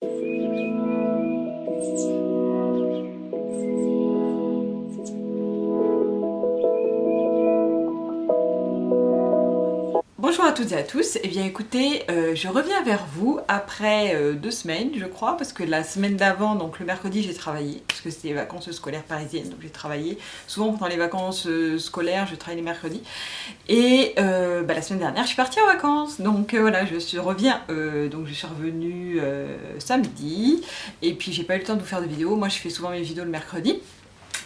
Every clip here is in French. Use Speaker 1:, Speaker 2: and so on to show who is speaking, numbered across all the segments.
Speaker 1: Bonjour à toutes et à tous, et bien écoutez, je reviens vers vous après 2 semaines je crois, parce que la semaine d'avant, donc le mercredi j'ai travaillé, parce que c'était les vacances scolaires parisiennes, donc j'ai travaillé, souvent pendant les vacances scolaires je travaille les mercredis, et la semaine dernière je suis partie en vacances, donc voilà, reviens, donc je suis revenue samedi, et puis j'ai pas eu le temps de vous faire de vidéo, moi je fais souvent mes vidéos le mercredi.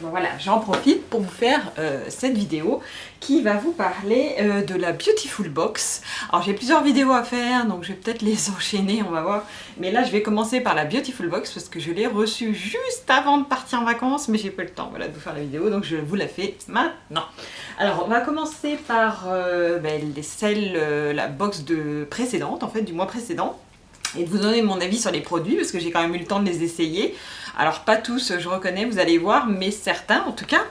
Speaker 1: Bon, voilà, j'en profite pour vous faire cette vidéo qui va vous parler de la Beautiful Box. Alors j'ai plusieurs vidéos à faire, donc je vais peut-être les enchaîner, on va voir. Mais là je vais commencer par la Beautiful Box parce que je l'ai reçue juste avant de partir en vacances, mais j'ai pas le temps voilà, de vous faire la vidéo, donc je vous la fais maintenant. Alors on va commencer par la box précédente, en fait, du mois précédent. Et de vous donner mon avis sur les produits, parce que j'ai quand même eu le temps de les essayer. Alors pas tous, je reconnais, vous allez voir, mais certains en tout cas.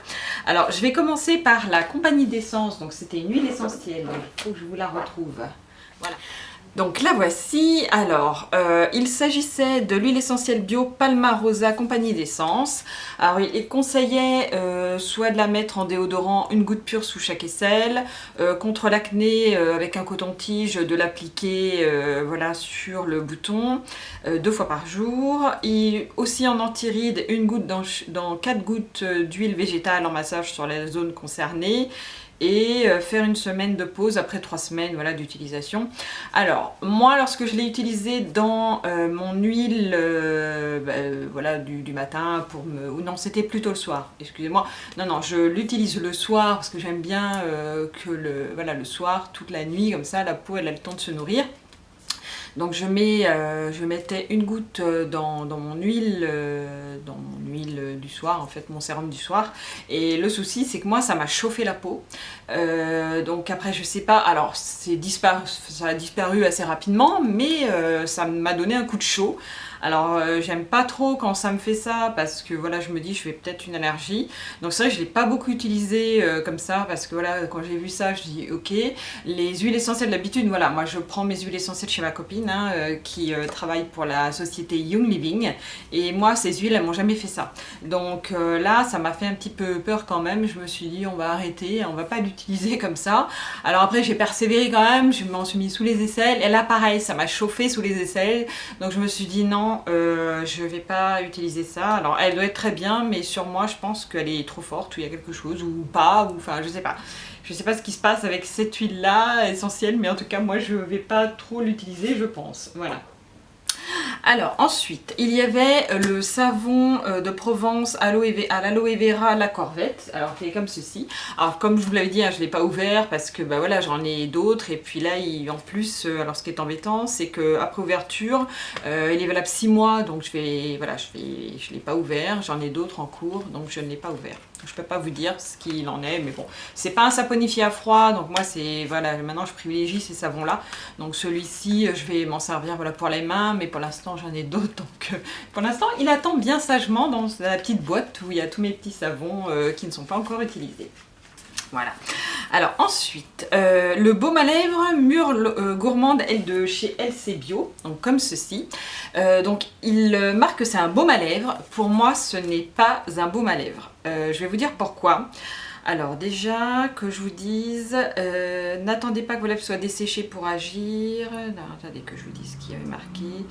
Speaker 1: Alors je vais commencer par la compagnie d'essence, donc c'était une huile essentielle, il faut que je vous la retrouve. Voilà. Donc la voici. Alors, il s'agissait de l'huile essentielle bio Palmarosa compagnie d'essence. Alors il conseillait soit de la mettre en déodorant, une goutte pure sous chaque aisselle, contre l'acné avec un coton-tige, de l'appliquer voilà, sur le bouton 2 fois par jour. Et aussi en antiride, une goutte dans 4 gouttes d'huile végétale en massage sur la zone concernée. Et faire une semaine de pause après 3 semaines voilà, d'utilisation. Alors, moi, lorsque je l'ai utilisé dans mon huile voilà, du matin, ou non, c'était plutôt le soir, excusez-moi. Non, je l'utilise le soir parce que j'aime bien que le soir, toute la nuit, comme ça, la peau, elle a le temps de se nourrir. Donc je mettais une goutte dans mon huile du soir, en fait, mon sérum du soir. Et le souci, c'est que moi, ça m'a chauffé la peau. Donc après, je sais pas, alors ça a disparu assez rapidement, mais ça m'a donné un coup de chaud. Alors j'aime pas trop quand ça me fait ça parce que voilà, je me dis je vais peut-être une allergie. Donc c'est vrai que je l'ai pas beaucoup utilisé comme ça parce que voilà, quand j'ai vu ça, je dis ok. Les huiles essentielles d'habitude, voilà, moi je prends mes huiles essentielles chez ma copine qui travaille pour la société Young Living, et moi ces huiles elles m'ont jamais fait ça. Donc là ça m'a fait un petit peu peur quand même. Je me suis dit on va arrêter, on va pas l'utiliser comme ça. Alors après j'ai persévéré quand même, je m'en suis mis sous les aisselles, et là pareil ça m'a chauffé sous les aisselles, donc je me suis dit non, je vais pas utiliser ça. Alors elle doit être très bien, mais sur moi je pense qu'elle est trop forte, ou il y a quelque chose, ou pas, ou enfin je sais pas. Je sais pas ce qui se passe avec cette huile là essentielle, mais en tout cas moi je vais pas trop l'utiliser je pense. Voilà. Alors ensuite, il y avait le savon de Provence à l'aloe vera la Corvette, alors qui est comme ceci. Alors comme je vous l'avais dit, hein, je ne l'ai pas ouvert parce que bah, voilà, j'en ai d'autres, et puis là en plus, alors ce qui est embêtant, c'est qu'après ouverture, il est valable 6 mois, donc je ne l'ai pas ouvert, j'en ai d'autres en cours, donc je ne l'ai pas ouvert. Je ne peux pas vous dire ce qu'il en est, mais bon, c'est pas un saponifié à froid, donc moi c'est, voilà, maintenant je privilégie ces savons là. Donc celui-ci, je vais m'en servir voilà, pour les mains, mais pour l'instant j'en ai d'autres, donc pour l'instant il attend bien sagement dans la petite boîte où il y a tous mes petits savons qui ne sont pas encore utilisés. Voilà. Alors ensuite, le baume à lèvres mûre gourmande de chez LC Bio, donc comme ceci. Donc il marque que c'est un baume à lèvres. Pour moi, ce n'est pas un baume à lèvres. Je vais vous dire pourquoi. Alors déjà, que je vous dise, n'attendez pas que vos lèvres soient desséchées pour agir. Non, attendez que je vous dise ce qu'il y avait marqué.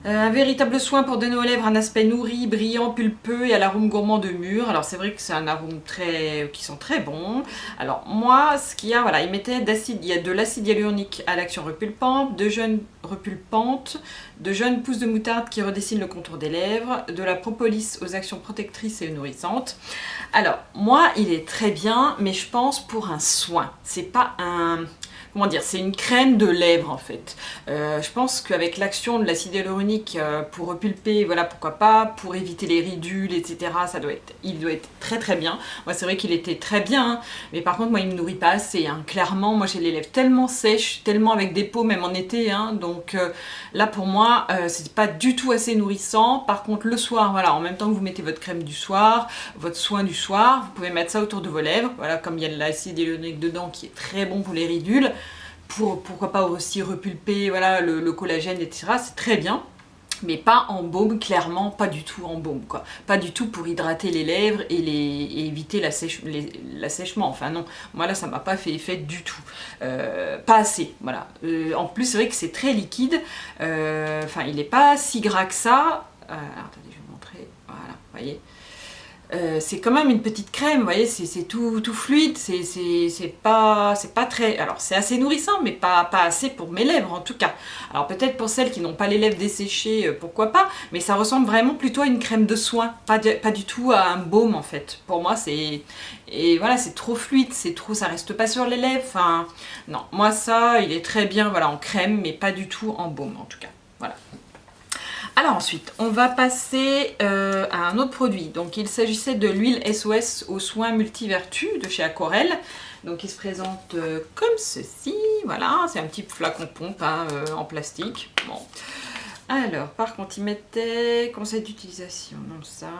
Speaker 1: Un véritable soin pour donner aux lèvres un aspect nourri, brillant, pulpeux et à l'arôme gourmand de mûre. Alors c'est vrai que c'est un arôme qui sont très bons. Alors moi, ce qu'il y a, voilà, il y a de l'acide hyaluronique à l'action repulpante, de jeunes pousses de moutarde qui redessinent le contour des lèvres, de la propolis aux actions protectrices et nourrissantes. Alors moi, il est très bien, mais je pense pour un soin. C'est pas un... Comment dire, c'est une crème de lèvres en fait. Je pense qu'avec l'action de l'acide hyaluronique pour repulper, voilà pourquoi pas, pour éviter les ridules, etc., il doit être très très bien. Moi c'est vrai qu'il était très bien, hein, mais par contre moi il me nourrit pas assez. Hein. Clairement, moi j'ai les lèvres tellement sèches, tellement avec des peaux même en été, hein, donc là pour moi c'est pas du tout assez nourrissant. Par contre le soir, voilà, en même temps que vous mettez votre crème du soir, votre soin du soir, vous pouvez mettre ça autour de vos lèvres. Voilà, comme il y a de l'acide hyaluronique dedans qui est très bon pour les ridules. Pourquoi pas aussi repulper voilà, le collagène, etc. C'est très bien. mais pas en baume, clairement pas du tout en baume quoi. Pas du tout pour hydrater les lèvres et éviter l'assèchement, enfin non, moi là ça m'a pas fait effet du tout, pas assez, voilà. En plus c'est vrai que c'est très liquide, enfin il est pas si gras que ça, attendez je vais vous montrer, voilà, vous voyez. C'est quand même une petite crème, vous voyez, c'est tout fluide, c'est pas très... Alors c'est assez nourrissant, mais pas assez pour mes lèvres en tout cas. Alors peut-être pour celles qui n'ont pas les lèvres desséchées, pourquoi pas, mais ça ressemble vraiment plutôt à une crème de soin, pas du tout à un baume en fait. Pour moi c'est... Et voilà, c'est trop fluide, c'est trop... ça reste pas sur les lèvres, enfin... Non, moi ça, il est très bien, voilà, en crème, mais pas du tout en baume en tout cas, voilà. Alors ensuite, on va passer à un autre produit. Donc il s'agissait de l'huile SOS aux soins multivertus de chez Aquarelle. Donc il se présente comme ceci, voilà, c'est un petit flacon pompe hein, en plastique. Bon. Alors, par contre, il mettait conseil d'utilisation, non ça...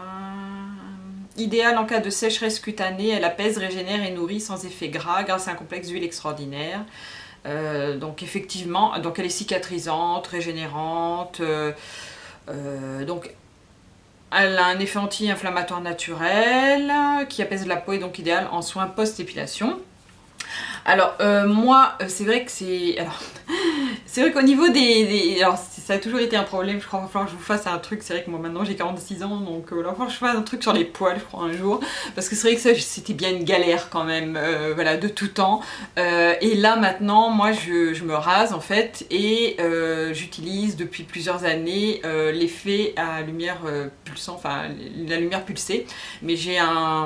Speaker 1: Idéal en cas de sécheresse cutanée, elle apaise, régénère et nourrit sans effet gras grâce à un complexe d'huile extraordinaire. Donc effectivement, donc elle est cicatrisante, régénérante, donc elle a un effet anti-inflammatoire naturel qui apaise la peau et donc idéal en soins post-épilation. Alors moi c'est vrai que c'est... C'est vrai qu'au niveau alors ça a toujours été un problème, je crois qu'il va falloir que je vous fasse un truc, c'est vrai que moi maintenant j'ai 46 ans, donc il va falloir que je fasse un truc sur les poils je crois un jour, parce que c'est vrai que ça c'était bien une galère quand même, voilà, de tout temps, et là maintenant moi je me rase en fait, et j'utilise depuis plusieurs années l'effet à lumière pulsant, enfin la lumière pulsée, mais j'ai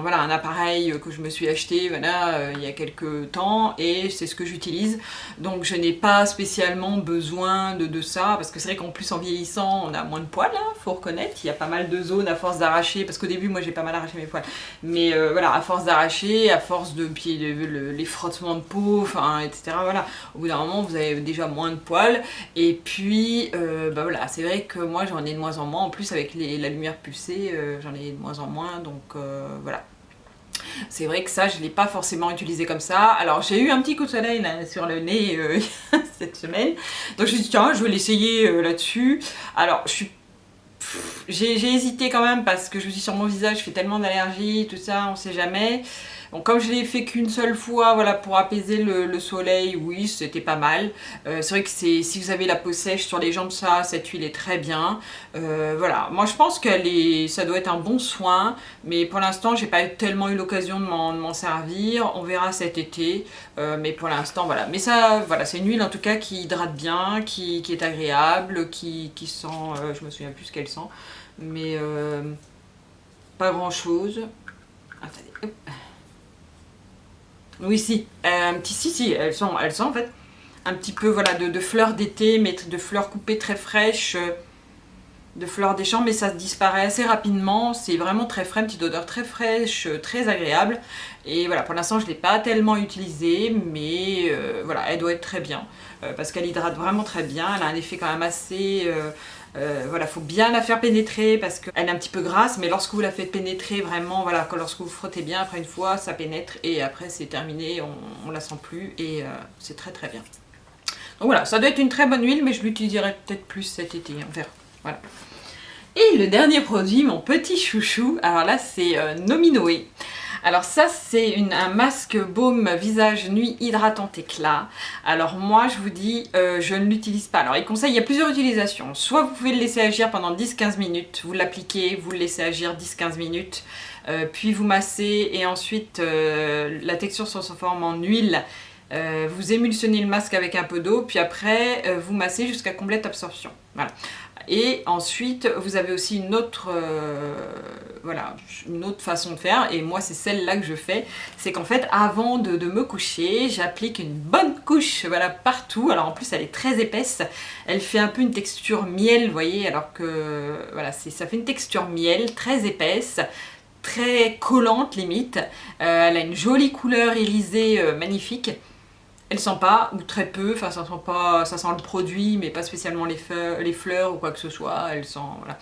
Speaker 1: voilà, un appareil que je me suis acheté voilà, il y a quelques temps, et c'est ce que j'utilise, donc je n'ai pas spécialement besoin de ça, parce que c'est vrai qu'en plus en vieillissant on a moins de poils, hein, faut reconnaître, il y a pas mal de zones à force d'arracher, parce qu'au début moi j'ai pas mal arraché mes poils, mais voilà, à force d'arracher, à force de les frottements de peau, enfin etc, voilà, au bout d'un moment vous avez déjà moins de poils, et puis bah voilà, c'est vrai que moi j'en ai de moins en moins, en plus avec la lumière pulsée, j'en ai de moins en moins, donc voilà. C'est vrai que ça, je ne l'ai pas forcément utilisé comme ça. Alors, j'ai eu un petit coup de soleil là, sur le nez cette semaine. Donc, je me suis dit, tiens, je vais l'essayer là-dessus. Alors, j'ai hésité quand même parce que je me suis dit, sur mon visage, je fais tellement d'allergies, tout ça, on sait jamais. Bon, comme je l'ai fait qu'une seule fois, voilà, pour apaiser le soleil, oui, c'était pas mal. C'est vrai que si vous avez la peau sèche sur les jambes, cette huile est très bien. Voilà, moi je pense ça doit être un bon soin, mais pour l'instant, j'ai pas tellement eu l'occasion de m'en servir. On verra cet été, mais pour l'instant, voilà. Mais ça, voilà, c'est une huile en tout cas qui hydrate bien, qui est agréable, qui sent, je me souviens plus ce qu'elle sent, mais pas grand chose. Attendez, hop. Oui, si, si, elles sont en fait un petit peu voilà, de fleurs d'été, mais de fleurs coupées très fraîches, de fleurs des champs, mais ça disparaît assez rapidement, c'est vraiment très frais, une petite odeur très fraîche, très agréable, et voilà, pour l'instant je ne l'ai pas tellement utilisée, mais voilà, elle doit être très bien, parce qu'elle hydrate vraiment très bien, elle a un effet quand même assez... voilà, faut bien la faire pénétrer parce qu'elle est un petit peu grasse, mais lorsque vous la faites pénétrer vraiment, voilà, lorsque vous frottez bien, après une fois, ça pénètre et après c'est terminé, on la sent plus et c'est très très bien. Donc voilà, ça doit être une très bonne huile, mais je l'utiliserai peut-être plus cet été, on verra. Voilà. Et le dernier produit, mon petit chouchou, alors là c'est Nominoé. Alors ça c'est un masque baume visage nuit hydratant éclat. Alors moi je vous dis, je ne l'utilise pas. Alors il y a plusieurs utilisations. Soit vous pouvez le laisser agir pendant 10-15 minutes, vous l'appliquez, vous le laissez agir 10-15 minutes, puis vous massez et ensuite la texture se transforme en huile. Vous émulsionnez le masque avec un peu d'eau, puis après vous massez jusqu'à complète absorption. Voilà. Et ensuite, vous avez aussi une autre, voilà, une autre façon de faire, et moi c'est celle-là que je fais, c'est qu'en fait avant de me coucher, j'applique une bonne couche voilà, partout. Alors en plus elle est très épaisse, elle fait un peu une texture miel, vous voyez, alors que voilà, ça fait une texture miel très épaisse, très collante limite, elle a une jolie couleur irisée magnifique. Elle sent pas, ou très peu, enfin ça sent pas, ça sent le produit, mais pas spécialement les fleurs ou quoi que ce soit, elle sent, voilà.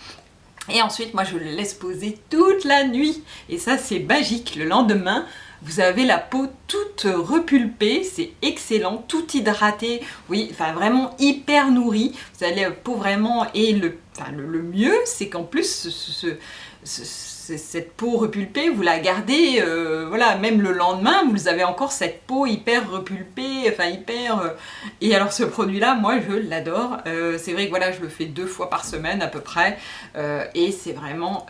Speaker 1: Et ensuite, moi je le laisse poser toute la nuit, et ça c'est magique, le lendemain, vous avez la peau toute repulpée, c'est excellent, tout hydraté, oui, enfin vraiment hyper nourri, vous avez la peau vraiment, et enfin, le mieux, c'est qu'en plus, cette peau repulpée, vous la gardez, voilà, même le lendemain, vous avez encore cette peau hyper repulpée, enfin hyper... Et alors ce produit-là, moi je l'adore. C'est vrai que voilà, je le fais 2 fois par semaine à peu près. Et c'est vraiment...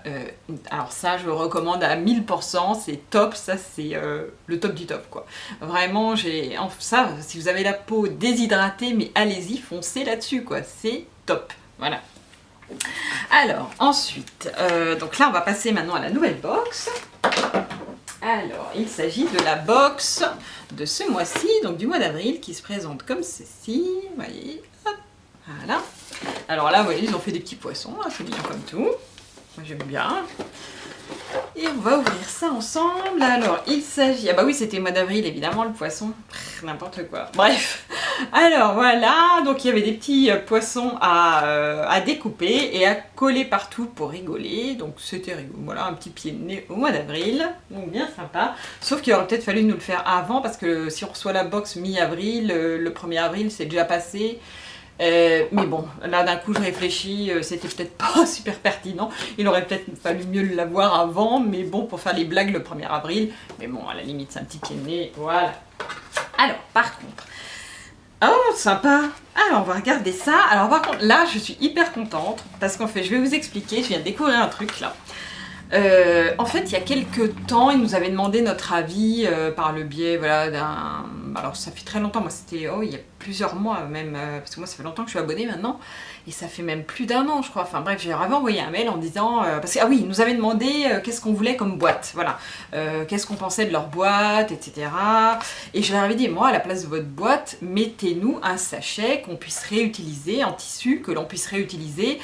Speaker 1: alors ça, je le recommande à 1000%, c'est top, ça c'est le top du top, quoi. Vraiment, ça, si vous avez la peau déshydratée, mais allez-y, foncez là-dessus, quoi. C'est top, voilà. Alors, ensuite, donc là on va passer maintenant à la nouvelle box. Alors, il s'agit de la box de ce mois-ci, donc du mois d'avril, qui se présente comme ceci. Vous voyez, hop, voilà. Alors là, vous voyez, ils ont fait des petits poissons, hein, c'est bien comme tout. Moi j'aime bien. Et on va ouvrir ça ensemble. Alors, il s'agit... Ah bah oui, c'était mois d'avril, évidemment, le poisson. N'importe quoi. Bref. Alors, voilà. Donc, il y avait des petits poissons à découper et à coller partout pour rigoler. Donc, c'était rigolo. Voilà, un petit pied de nez au mois d'avril. Donc, bien sympa. Sauf qu'il aurait peut-être fallu nous le faire avant parce que si on reçoit la box mi-avril, le 1er avril, c'est déjà passé. Mais bon, là d'un coup je réfléchis, c'était peut-être pas super pertinent, il aurait peut-être fallu mieux l'avoir avant, mais bon, pour faire les blagues le 1er avril, mais bon, à la limite c'est un petit pied de nez, voilà. Alors, par contre, oh sympa, alors on va regarder ça, alors par contre là je suis hyper contente, parce qu'en fait je vais vous expliquer, je viens de découvrir un truc là. En fait, il y a quelques temps, ils nous avaient demandé notre avis par le biais voilà, d'un... Alors, ça fait très longtemps, moi c'était il y a plusieurs mois même, parce que moi ça fait longtemps que je suis abonnée maintenant, et ça fait même plus d'1 an je crois, enfin bref, j'avais envoyé un mail en disant, parce que, ah oui, ils nous avaient demandé qu'est-ce qu'on voulait comme boîte, voilà, qu'est-ce qu'on pensait de leur boîte, etc. Et je leur avais dit, moi à la place de votre boîte, mettez-nous un sachet qu'on puisse réutiliser, en tissu, que l'on puisse réutiliser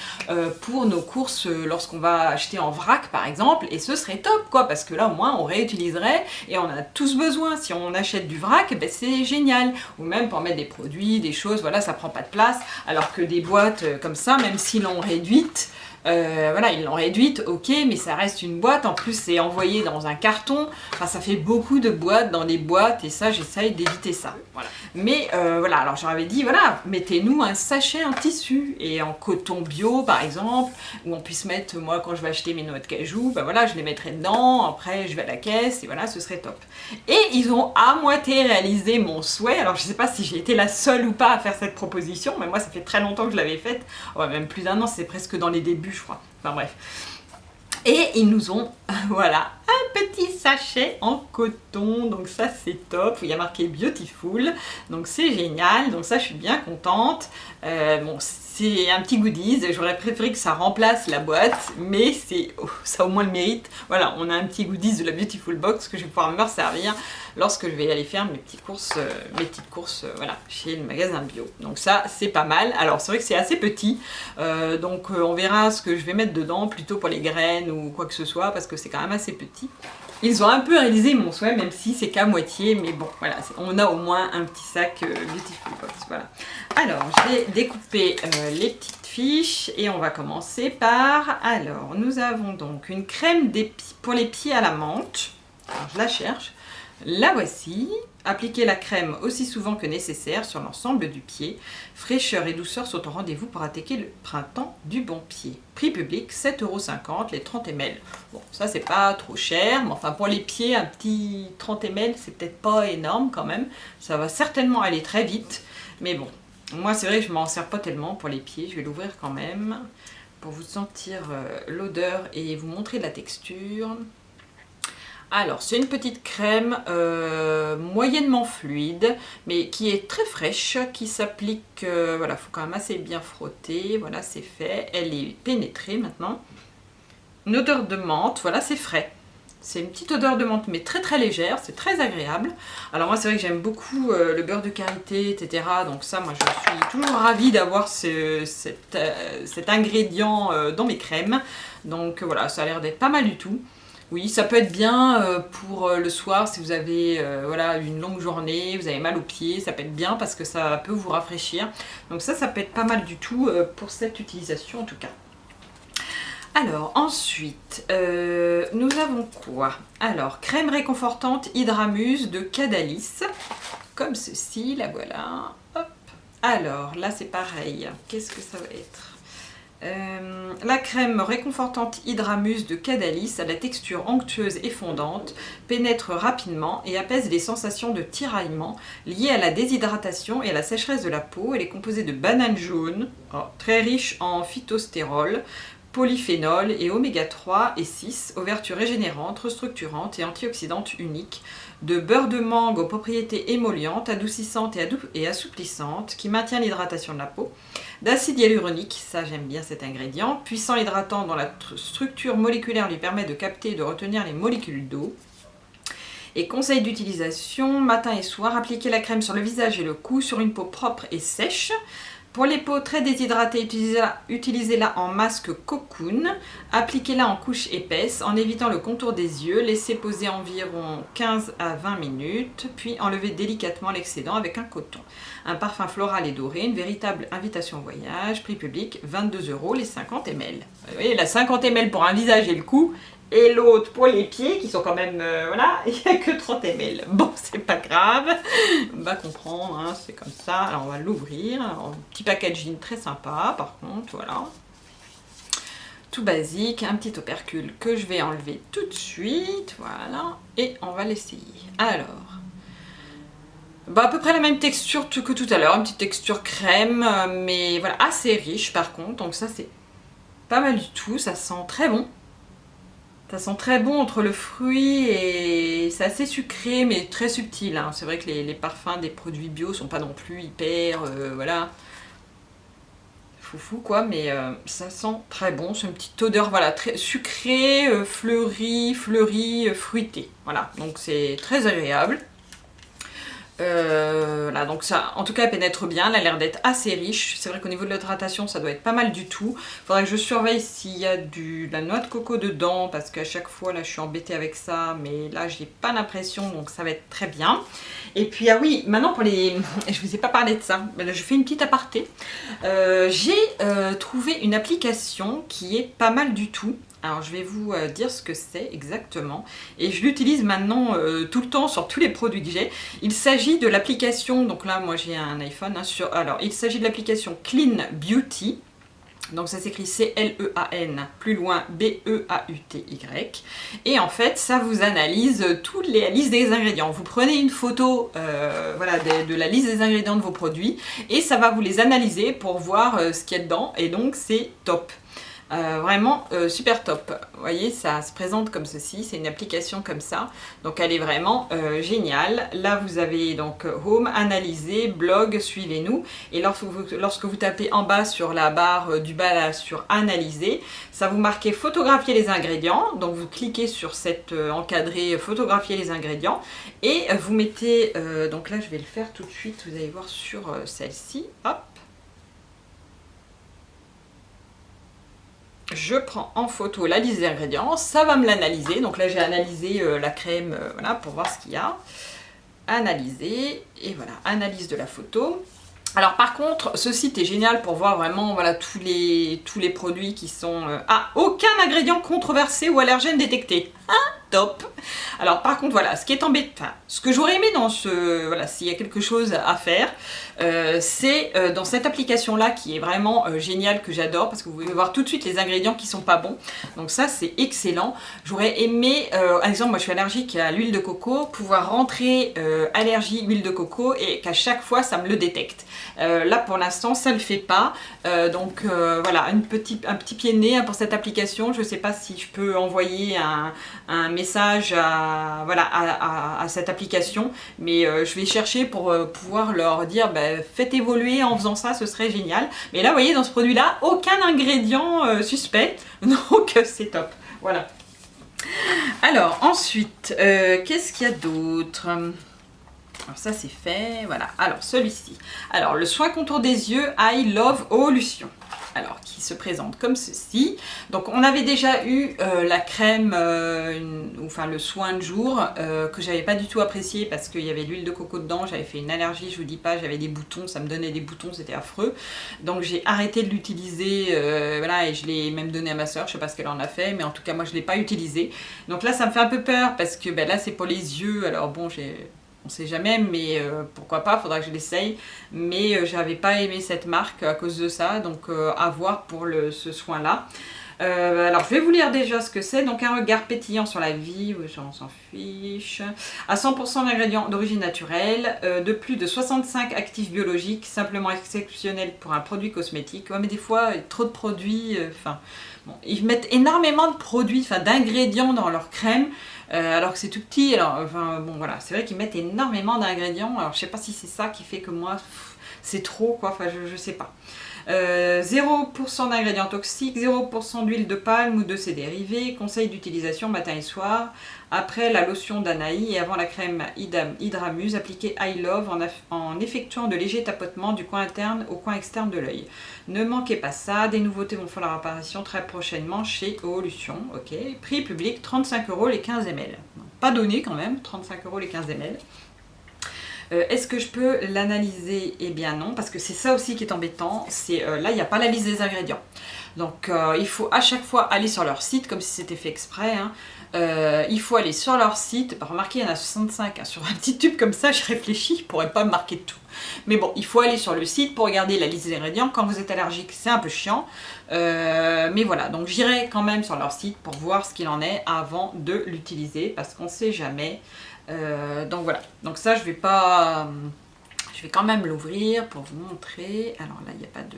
Speaker 1: pour nos courses lorsqu'on va acheter en vrac par exemple, et ce serait top quoi, parce que là au moins on réutiliserait, et on en a tous besoin, si on achète du vrac, ben, c'est génial, ou même pour mettre des produits, des choses, voilà, ça prend pas de place, alors que des boîtes comme ça, même s'ils l'ont réduite, voilà, ils l'ont réduite, ok, mais ça reste une boîte, en plus c'est envoyé dans un carton, enfin ça fait beaucoup de boîtes dans des boîtes, et ça j'essaye d'éviter ça, voilà. Mais voilà, alors j'avais dit, voilà, mettez-nous un sachet en tissu, et en coton bio par exemple, où on puisse mettre, moi quand je vais acheter mes noix de cajou, ben voilà, je les mettrai dedans, après je vais à la caisse, et voilà, ce serait top. Et ils ont à moitié réalisé mon souhait, alors je sais pas si j'ai été la seule ou pas à faire cette proposition, mais moi ça fait très longtemps que je l'avais faite, ouais, même plus d'1 an, c'est presque dans les débuts je crois, enfin bref. Et ils nous ont, voilà, un petit sachet en coton, donc ça c'est top, il y a marqué Beautiful, donc c'est génial, donc ça je suis bien contente. Bon, c'est un petit goodies, j'aurais préféré que ça remplace la boîte, mais ça a au moins le mérite. Voilà, on a un petit goodies de la Beautiful Box que je vais pouvoir me resservir lorsque je vais aller faire mes petites courses, voilà, chez le magasin bio. Donc ça, c'est pas mal. Alors c'est vrai que c'est assez petit, donc on verra ce que je vais mettre dedans, plutôt pour les graines ou quoi que ce soit, parce que c'est quand même assez petit. Ils ont un peu réalisé mon souhait, même si c'est qu'à moitié, mais bon, voilà, on a au moins un petit sac Beautiful Box, voilà. Alors, je vais découper les petites fiches, et on va commencer par... Alors, nous avons donc une crème pour les pieds à la menthe. Alors, je la cherche. La voici. Appliquez la crème aussi souvent que nécessaire sur l'ensemble du pied. Fraîcheur et douceur sont au rendez-vous pour attaquer le printemps du bon pied. Prix public 7,50 € les 30 ml. Bon, ça c'est pas trop cher, mais enfin pour les pieds, un petit 30 ml, c'est peut-être pas énorme quand même. Ça va certainement aller très vite, mais bon. Moi c'est vrai que je m'en sers pas tellement pour les pieds, je vais l'ouvrir quand même pour vous sentir l'odeur et vous montrer la texture. Alors, c'est une petite crème moyennement fluide, mais qui est très fraîche, qui s'applique, voilà, il faut quand même assez bien frotter, voilà, c'est fait, elle est pénétrée maintenant. Une odeur de menthe, voilà, c'est frais. C'est une petite odeur de menthe, mais très très légère, c'est très agréable. Alors moi, c'est vrai que j'aime beaucoup le beurre de karité, etc. Donc ça, moi, je suis toujours ravie d'avoir cet ingrédient dans mes crèmes. Donc voilà, ça a l'air d'être pas mal du tout. Oui, ça peut être bien pour le soir si vous avez voilà, une longue journée, vous avez mal aux pieds, ça peut être bien parce que ça peut vous rafraîchir. Donc ça peut être pas mal du tout pour cette utilisation en tout cas. Alors ensuite, nous avons quoi? Alors, crème réconfortante Hydramuse de Cadalis, comme ceci, la voilà. Hop. Alors, là c'est pareil, qu'est-ce que ça va être? La crème réconfortante Hydramus de Cadalis à la texture onctueuse et fondante pénètre rapidement et apaise les sensations de tiraillement liées à la déshydratation et à la sécheresse de la peau. Elle est composée de bananes jaunes, très riche en phytostérol, polyphénol et oméga 3 et 6 aux vertus régénérantes, restructurantes et antioxydantes uniques, de beurre de mangue aux propriétés émollientes, adoucissantes et assouplissantes qui maintient l'hydratation de la peau, d'acide hyaluronique, ça j'aime bien cet ingrédient, puissant hydratant dont la structure moléculaire lui permet de capter et de retenir les molécules d'eau. Et conseil d'utilisation, matin et soir, appliquez la crème sur le visage et le cou sur une peau propre et sèche. Pour les peaux très déshydratées, utilisez-la en masque cocoon. Appliquez-la en couche épaisse en évitant le contour des yeux. Laissez poser environ 15 à 20 minutes, puis enlevez délicatement l'excédent avec un coton. Un parfum floral et doré, une véritable invitation au voyage. Prix public, 22 € les 50 ml. Vous voyez, la 50 ml pour un visage et le cou. Et l'autre pour les pieds qui sont quand même, voilà, il n'y a que 30 ml. Bon, c'est pas grave, on va comprendre, hein, c'est comme ça. Alors on va l'ouvrir, un petit packaging très sympa par contre, voilà. Tout basique, un petit opercule que je vais enlever tout de suite, voilà. Et on va l'essayer. Alors, à peu près la même texture que tout à l'heure, une petite texture crème, mais voilà, assez riche par contre. Donc ça c'est pas mal du tout, ça sent très bon. Ça sent très bon entre le fruit et c'est assez sucré mais très subtil. Hein. C'est vrai que les parfums des produits bio sont pas non plus hyper, voilà, foufou quoi, mais ça sent très bon. C'est une petite odeur, voilà, très sucrée, fleurie, fruitée. Voilà, donc c'est très agréable. Voilà, donc ça, en tout cas, elle pénètre bien, elle a l'air d'être assez riche. C'est vrai qu'au niveau de l'hydratation, ça doit être pas mal du tout. Faudrait que je surveille s'il y a de la noix de coco dedans, parce qu'à chaque fois, là, je suis embêtée avec ça, mais là, j'ai pas l'impression, donc ça va être très bien. Et puis, ah oui, maintenant pour les... Je vous ai pas parlé de ça, mais là, je fais une petite aparté. J'ai trouvé une application qui est pas mal du tout. Alors je vais vous dire ce que c'est exactement et je l'utilise maintenant tout le temps sur tous les produits que j'ai. Il s'agit de l'application, donc là moi j'ai un iPhone, hein, alors il s'agit de l'application Clean Beauty. Donc ça s'écrit C-L-E-A-N, plus loin B-E-A-U-T-Y. Et en fait, ça vous analyse toute la liste des ingrédients. Vous prenez une photo voilà, de la liste des ingrédients de vos produits et ça va vous les analyser pour voir ce qu'il y a dedans. Et donc c'est top. Vraiment super top. Vous voyez, ça se présente comme ceci, c'est une application comme ça. Donc elle est vraiment géniale. Là vous avez donc Home, Analyser, Blog, Suivez-nous. Et lorsque vous tapez en bas sur la barre du bas là, sur Analyser, ça vous marque photographier les ingrédients. Donc vous cliquez sur cette encadré photographier les ingrédients. Et vous mettez, donc là je vais le faire tout de suite, vous allez voir sur celle-ci. Hop. Je prends en photo la liste des ingrédients, ça va me l'analyser. Donc là j'ai analysé la crème voilà, pour voir ce qu'il y a. Analyser, et voilà, analyse de la photo. Alors par contre, ce site est génial pour voir vraiment voilà, tous les produits qui sont... aucun ingrédient controversé ou allergène détecté. Top. Alors par contre voilà, ce qui est embêtant, ce que j'aurais aimé dans ce, voilà, s'il y a quelque chose à faire, c'est dans cette application là qui est vraiment géniale, que j'adore parce que vous pouvez voir tout de suite les ingrédients qui sont pas bons. Donc ça c'est excellent. J'aurais aimé, par exemple moi je suis allergique à l'huile de coco, pouvoir rentrer allergie huile de coco et qu'à chaque fois ça me le détecte. Là pour l'instant ça le fait pas. Donc voilà, un petit pied de nez pour cette application. Je sais pas si je peux envoyer un message à cette application, mais je vais chercher pour pouvoir leur dire faites évoluer en faisant ça, ce serait génial. Mais là vous voyez, dans ce produit là aucun ingrédient suspect, donc c'est top. Voilà. Alors ensuite qu'est-ce qu'il y a d'autre? Alors ça c'est fait, voilà. Alors celui-ci, alors le soin contour des yeux I Love Evolution, alors qui se présente comme ceci. Donc on avait déjà eu la crème, enfin le soin de jour que j'avais pas du tout apprécié parce qu'il y avait l'huile de coco dedans. J'avais fait une allergie, je vous dis pas, j'avais des boutons, ça me donnait des boutons, c'était affreux. Donc j'ai arrêté de l'utiliser, voilà, et je l'ai même donné à ma soeur, je sais pas ce qu'elle en a fait, mais en tout cas moi je l'ai pas utilisé. Donc là ça me fait un peu peur parce que là c'est pour les yeux, alors bon sait jamais, mais pourquoi pas, faudra que je l'essaye. Mais j'avais pas aimé cette marque à cause de ça, donc à voir pour ce soin-là. Alors je vais vous lire déjà ce que c'est. Donc un regard pétillant sur la vie, oui, on s'en fiche. À 100% d'ingrédients d'origine naturelle, de plus de 65 actifs biologiques, simplement exceptionnels pour un produit cosmétique. Ouais, mais des fois, trop de produits, bon, ils mettent énormément de produits, d'ingrédients dans leur crème. Alors que c'est tout petit, alors bon voilà, c'est vrai qu'ils mettent énormément d'ingrédients. Alors je sais pas si c'est ça qui fait que moi, c'est trop quoi, je sais pas. 0% d'ingrédients toxiques, 0% d'huile de palme ou de ses dérivés, conseil d'utilisation matin et soir, après la lotion d'Anaï et avant la crème Hydramuse, appliquez I Love en effectuant de légers tapotements du coin interne au coin externe de l'œil. Ne manquez pas ça, des nouveautés vont faire leur apparition très prochainement chez Evolution. Ok, prix public 35 € les 15 ml. Pas donné quand même, 35 € les 15 ml. Est-ce que je peux l'analyser? Eh bien non, parce que c'est ça aussi qui est embêtant, c'est là il n'y a pas la liste des ingrédients. Donc il faut à chaque fois aller sur leur site, comme si c'était fait exprès. Hein. Il faut aller sur leur site, remarquez il y en a 65, hein. Sur un petit tube comme ça je réfléchis, je ne pourrais pas marquer tout. Mais bon, il faut aller sur le site pour regarder la liste des ingrédients. Quand vous êtes allergique, c'est un peu chiant. Mais voilà, donc j'irai quand même sur leur site pour voir ce qu'il en est avant de l'utiliser, parce qu'on ne sait jamais. Donc voilà, donc ça je vais quand même l'ouvrir pour vous montrer. Alors là il n'y a pas de...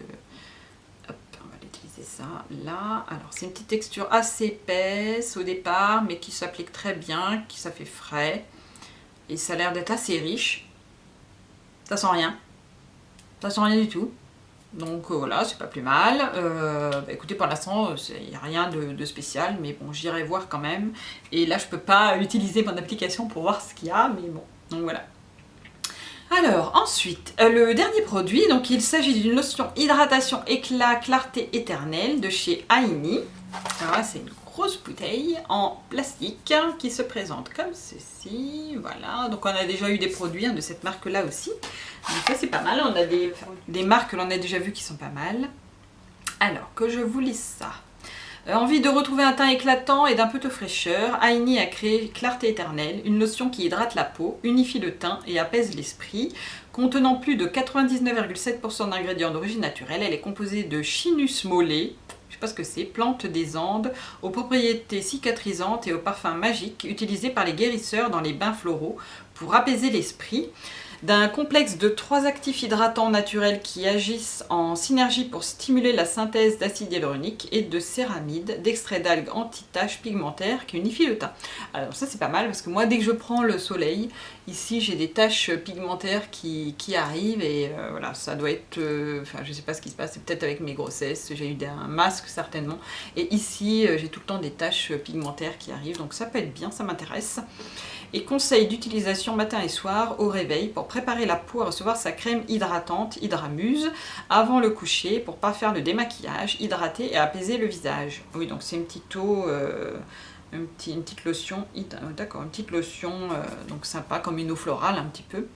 Speaker 1: Hop, on va utiliser ça là. Alors c'est une petite texture assez épaisse au départ, mais qui s'applique très bien, ça fait frais. Et ça a l'air d'être assez riche. Ça sent rien. Ça sent rien du tout. Donc voilà, c'est pas plus mal. Écoutez, pour l'instant, il n'y a rien de spécial, mais bon, j'irai voir quand même. Et là, je peux pas utiliser mon application pour voir ce qu'il y a, mais bon, donc voilà. Alors, ensuite, le dernier produit, donc il s'agit d'une lotion hydratation éclat clarté éternelle de chez Aini. Alors là, c'est une grosse bouteille en plastique qui se présente comme ceci. Voilà, donc on a déjà eu des produits de cette marque-là aussi. Donc ça, c'est pas mal. On a des marques que l'on a déjà vues qui sont pas mal. Alors, que je vous lise ça. Envie de retrouver un teint éclatant et d'un peu de fraîcheur, Aini a créé Clarté Éternelle, une lotion qui hydrate la peau, unifie le teint et apaise l'esprit. Contenant plus de 99,7% d'ingrédients d'origine naturelle, elle est composée de Chinus mollet, je sais pas ce que c'est, plante des Andes, aux propriétés cicatrisantes et aux parfums magiques utilisés par les guérisseurs dans les bains floraux pour apaiser l'esprit. D'un complexe de 3 actifs hydratants naturels qui agissent en synergie pour stimuler la synthèse d'acide hyaluronique et de céramide, d'extrait d'algues anti-taches pigmentaires qui unifient le teint. Alors ça c'est pas mal parce que moi dès que je prends le soleil, ici j'ai des taches pigmentaires qui arrivent et voilà, ça doit être, je sais pas ce qui se passe, c'est peut-être avec mes grossesses, j'ai eu un masque certainement, et ici j'ai tout le temps des taches pigmentaires qui arrivent, donc ça peut être bien, ça m'intéresse. Et conseil d'utilisation matin et soir au réveil pour préparer la peau à recevoir sa crème hydratante Hydramuse avant le coucher pour pas faire le démaquillage, hydrater et apaiser le visage. Oui, donc c'est une petite eau, une petite lotion, d'accord, une petite lotion donc sympa comme une eau florale un petit peu.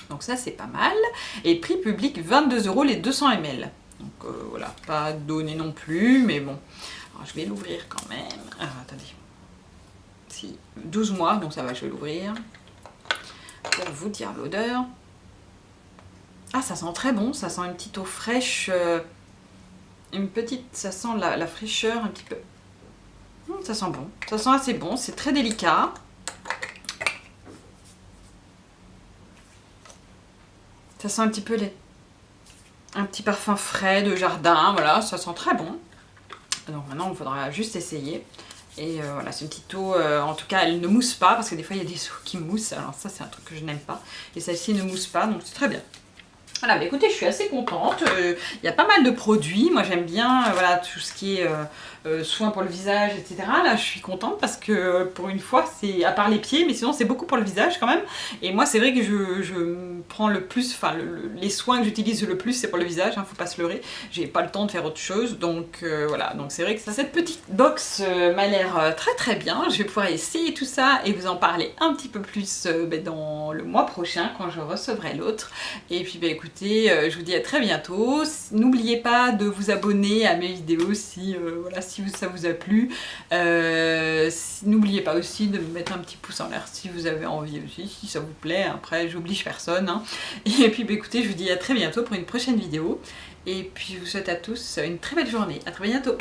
Speaker 1: Donc ça c'est pas mal. Et prix public 22 € les 200 ml. Donc voilà, pas donné non plus, mais bon. Alors, je vais l'ouvrir quand même. Alors attendez. 12 mois, donc ça va, je vais l'ouvrir pour vous dire l'odeur. Ah, ça sent très bon, ça sent une petite eau fraîche, ça sent la fraîcheur un petit peu. Ça sent bon, ça sent assez bon, c'est très délicat. Ça sent un petit peu un petit parfum frais de jardin, voilà, ça sent très bon. Donc maintenant, il faudra juste essayer. Et voilà, c'est une petite eau, en tout cas elle ne mousse pas, parce que des fois il y a des eaux qui moussent, alors ça c'est un truc que je n'aime pas. Et celle-ci ne mousse pas, donc c'est très bien. Voilà, mais écoutez, je suis assez contente. Il y a pas mal de produits. Moi, j'aime bien voilà, tout ce qui est soins pour le visage, etc. Là, je suis contente parce que pour une fois, c'est à part les pieds, mais sinon, c'est beaucoup pour le visage quand même. Et moi, c'est vrai que je prends le plus, enfin, les soins que j'utilise le plus, c'est pour le visage. Faut pas se leurrer. J'ai pas le temps de faire autre chose. Donc voilà. Donc c'est vrai que cette petite box m'a l'air très très bien. Je vais pouvoir essayer tout ça et vous en parler un petit peu plus dans le mois prochain quand je recevrai l'autre. Et puis, écoutez, écoutez, je vous dis à très bientôt. N'oubliez pas de vous abonner à mes vidéos si, voilà, si ça vous a plu. N'oubliez pas aussi de me mettre un petit pouce en l'air si vous avez envie aussi, si ça vous plaît. Après, j'oblige personne. Hein. Et puis, bah, écoutez, je vous dis à très bientôt pour une prochaine vidéo. Et puis, je vous souhaite à tous une très belle journée. À très bientôt.